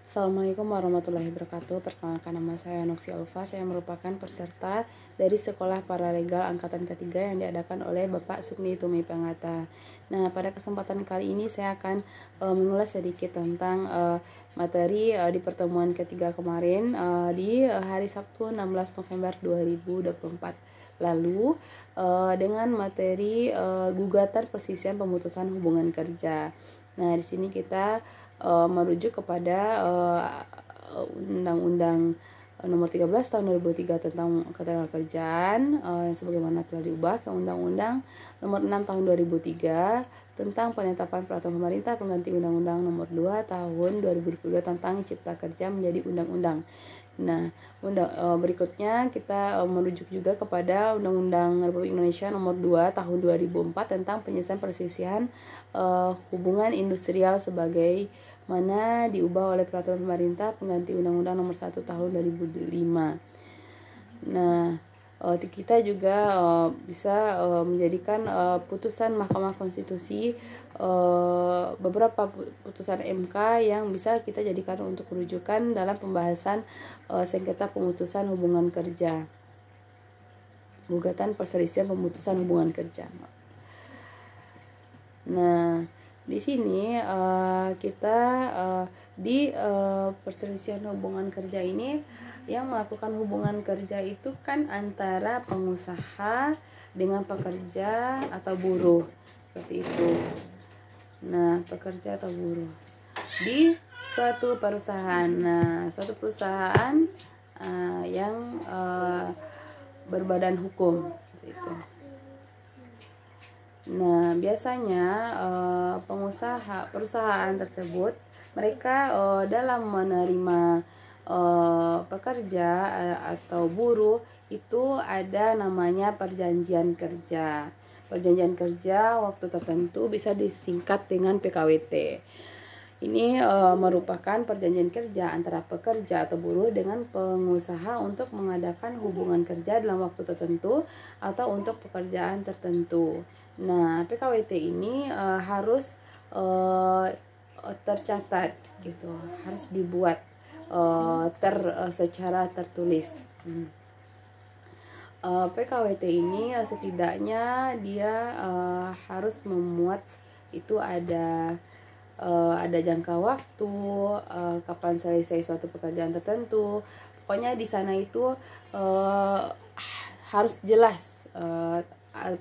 Assalamualaikum warahmatullahi wabarakatuh. Perkenalkan, nama saya Novia Ulfa. Saya merupakan peserta dari Sekolah Paralegal Angkatan Ketiga yang diadakan oleh Bapak Sukni Tumi Pangata. Nah, pada kesempatan kali ini saya akan mengulas sedikit tentang materi di pertemuan ketiga kemarin di hari Sabtu 16 November 2024 lalu dengan materi gugatan perselisihan pemutusan hubungan kerja. Nah, di sini kita merujuk kepada Undang-Undang Nomor 13 Tahun 2003 tentang Ketenagakerjaan sebagaimana telah diubah ke Undang-Undang Nomor 6 Tahun 2003 tentang penetapan peraturan pemerintah pengganti Undang-Undang Nomor 2 Tahun 2022 tentang Cipta Kerja menjadi undang-undang. Nah, berikutnya kita merujuk juga kepada Undang-Undang Republik Indonesia Nomor 2 Tahun 2004 tentang penyelesaian perselisihan hubungan industrial sebagai mana diubah oleh peraturan pemerintah pengganti Undang-Undang Nomor 1 Tahun 2005. Nah, kita juga bisa menjadikan putusan Mahkamah Konstitusi, beberapa putusan MK yang bisa kita jadikan untuk rujukan dalam pembahasan sengketa pemutusan hubungan kerja, gugatan perselisihan pemutusan hubungan kerja. Nah, di sini kita di perselisihan hubungan kerja ini yang melakukan hubungan kerja itu kan antara pengusaha dengan pekerja atau buruh, seperti itu. Nah, pekerja atau buruh di suatu perusahaan. Nah, suatu perusahaan yang berbadan hukum, seperti itu. Nah, biasanya perusahaan tersebut mereka dalam menerima pekerja atau buruh itu ada namanya perjanjian kerja. Perjanjian kerja waktu tertentu bisa disingkat dengan PKWT. Ini merupakan perjanjian kerja antara pekerja atau buruh dengan pengusaha untuk mengadakan hubungan kerja dalam waktu tertentu atau untuk pekerjaan tertentu. Nah, PKWT ini harus tercatat gitu, harus dibuat secara tertulis. PKWT ini setidaknya dia harus memuat itu ada jangka waktu, kapan selesai suatu pekerjaan tertentu. Pokoknya di sana itu harus jelas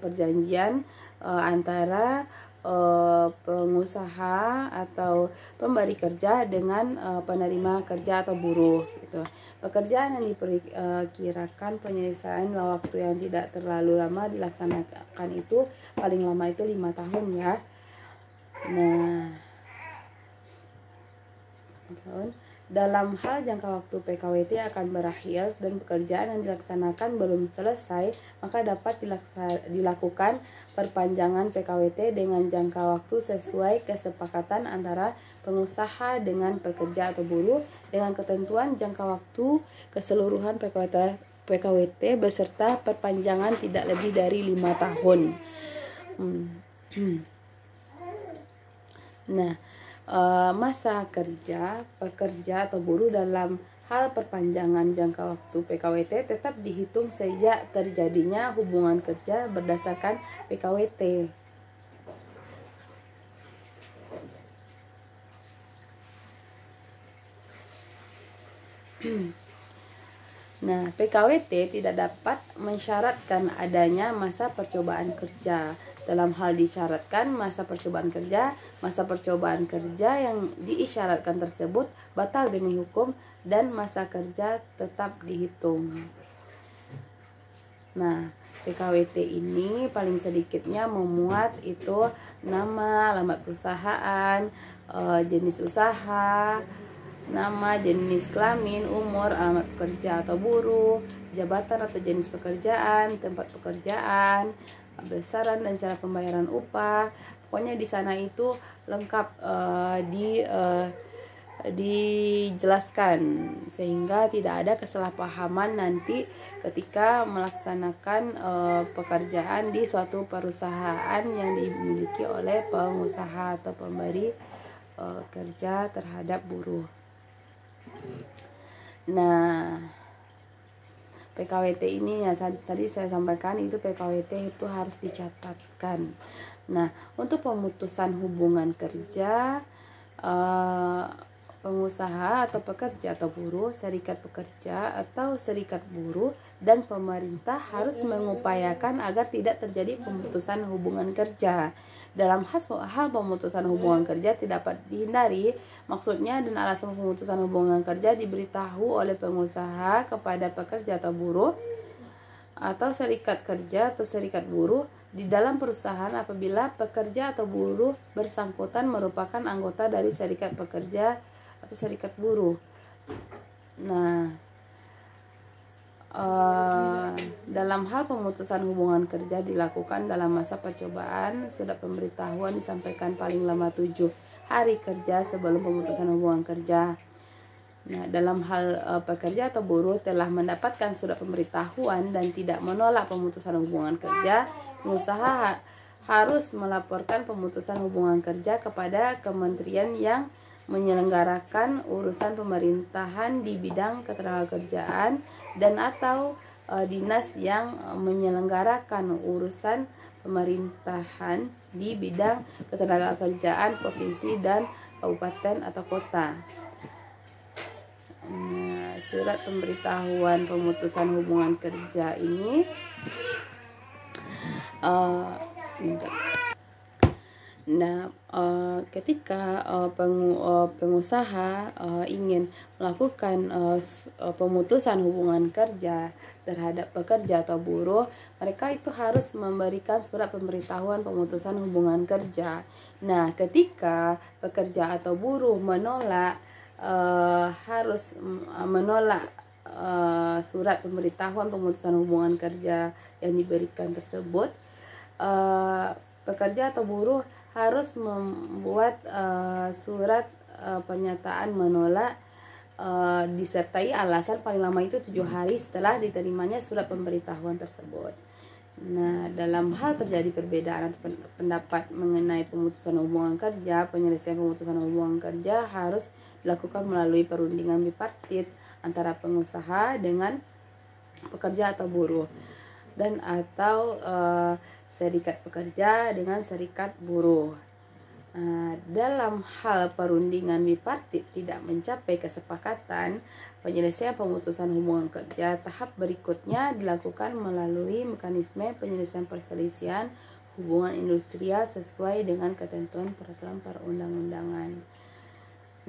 perjanjian antara pengusaha atau pemberi kerja dengan penerima kerja atau buruh gitu. Pekerjaan yang diperkirakan penyelesaian dalam waktu yang tidak terlalu lama dilaksanakan itu paling lama itu 5 tahun ya. Nah, dalam hal jangka waktu PKWT akan berakhir dan pekerjaan yang dilaksanakan belum selesai, maka dapat dilakukan perpanjangan PKWT dengan jangka waktu sesuai kesepakatan antara pengusaha dengan pekerja atau buruh dengan ketentuan jangka waktu keseluruhan PKWT beserta perpanjangan tidak lebih dari 5 tahun. Nah, masa kerja pekerja atau buruh dalam hal perpanjangan jangka waktu PKWT tetap dihitung sejak terjadinya hubungan kerja berdasarkan PKWT. Nah, PKWT tidak dapat mensyaratkan adanya masa percobaan kerja. Dalam hal disyaratkan masa percobaan kerja yang diisyaratkan tersebut batal demi hukum dan masa kerja tetap dihitung. Nah, PKWT ini paling sedikitnya memuat itu nama, alamat perusahaan, jenis usaha, nama, jenis kelamin, umur, alamat pekerja atau buruh, jabatan atau jenis pekerjaan, tempat pekerjaan, besaran dan cara pembayaran upah. Pokoknya di sana itu lengkap dijelaskan sehingga tidak ada kesalahpahaman nanti ketika melaksanakan pekerjaan di suatu perusahaan yang dimiliki oleh pengusaha atau pemberi kerja terhadap buruh. Nah, PKWT ini ya tadi saya sampaikan itu PKWT itu harus dicatatkan. Nah, untuk pemutusan hubungan kerja, pengusaha atau pekerja atau buruh, serikat pekerja atau serikat buruh, dan pemerintah harus mengupayakan agar tidak terjadi pemutusan hubungan kerja. Dalam hal pemutusan hubungan kerja tidak dapat dihindari, maksudnya dan alasan pemutusan hubungan kerja diberitahu oleh pengusaha kepada pekerja atau buruh atau serikat kerja atau serikat buruh di dalam perusahaan apabila pekerja atau buruh bersangkutan merupakan anggota dari serikat pekerja atau serikat buruh. Nah, dalam hal pemutusan hubungan kerja dilakukan dalam masa percobaan, surat pemberitahuan disampaikan paling lama 7 hari kerja sebelum pemutusan hubungan kerja. Nah, dalam hal pekerja atau buruh telah mendapatkan surat pemberitahuan dan tidak menolak pemutusan hubungan kerja, pengusaha harus melaporkan pemutusan hubungan kerja kepada kementerian yang menyelenggarakan urusan pemerintahan di bidang ketenagakerjaan dan atau dinas yang menyelenggarakan urusan pemerintahan di bidang ketenagakerjaan provinsi dan kabupaten atau kota. Surat pemberitahuan pemutusan hubungan kerja ini ketika pengusaha ingin melakukan pemutusan hubungan kerja terhadap pekerja atau buruh, mereka itu harus memberikan surat pemberitahuan pemutusan hubungan kerja. Nah, ketika pekerja atau buruh menolak harus menolak surat pemberitahuan pemutusan hubungan kerja yang diberikan tersebut, pekerja atau buruh harus membuat surat pernyataan menolak disertai alasan paling lama itu 7 hari setelah diterimanya surat pemberitahuan tersebut. Nah, dalam hal terjadi perbedaan pendapat mengenai pemutusan hubungan kerja, penyelesaian pemutusan hubungan kerja harus dilakukan melalui perundingan bipartit antara pengusaha dengan pekerja atau buruh dan atau serikat pekerja dengan serikat buruh. Dalam hal perundingan bipartit tidak mencapai kesepakatan, penyelesaian pemutusan hubungan kerja tahap berikutnya dilakukan melalui mekanisme penyelesaian perselisihan hubungan industrial sesuai dengan ketentuan peraturan perundang-undangan.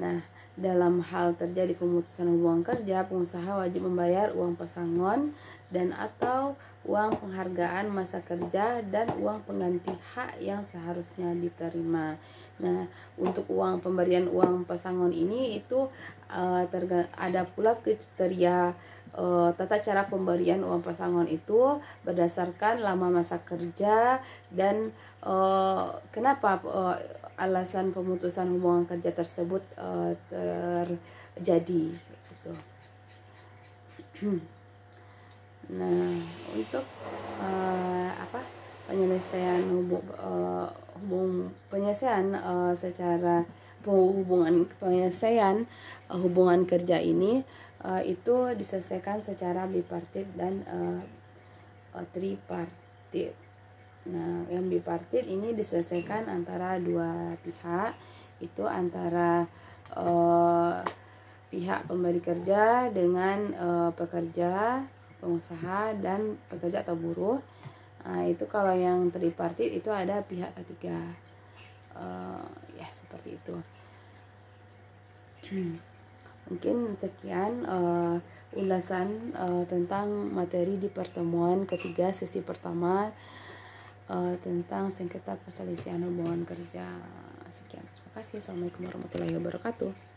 Nah, dalam hal terjadi pemutusan hubungan kerja, pengusaha wajib membayar uang pesangon dan atau uang penghargaan masa kerja dan uang pengganti hak yang seharusnya diterima. Nah, untuk pemberian uang pesangon ini itu ada pula kriteria tata cara pemberian uang pesangon itu berdasarkan lama masa kerja dan kenapa alasan pemutusan hubungan kerja tersebut terjadi gitu. Nah, untuk penyelesaian hubungan kerja ini itu diselesaikan secara bipartit dan tripartit. Nah, yang bipartit ini diselesaikan antara dua pihak, itu antara pihak pemberi kerja dengan pekerja, pengusaha dan pekerja atau buruh. Itu kalau yang tripartit itu ada pihak ketiga. Ya seperti itu. Mungkin sekian ulasan tentang materi di pertemuan ketiga sesi pertama tentang sengketa perselisihan hubungan kerja. Sekian, terima kasih. Assalamualaikum warahmatullahi wabarakatuh.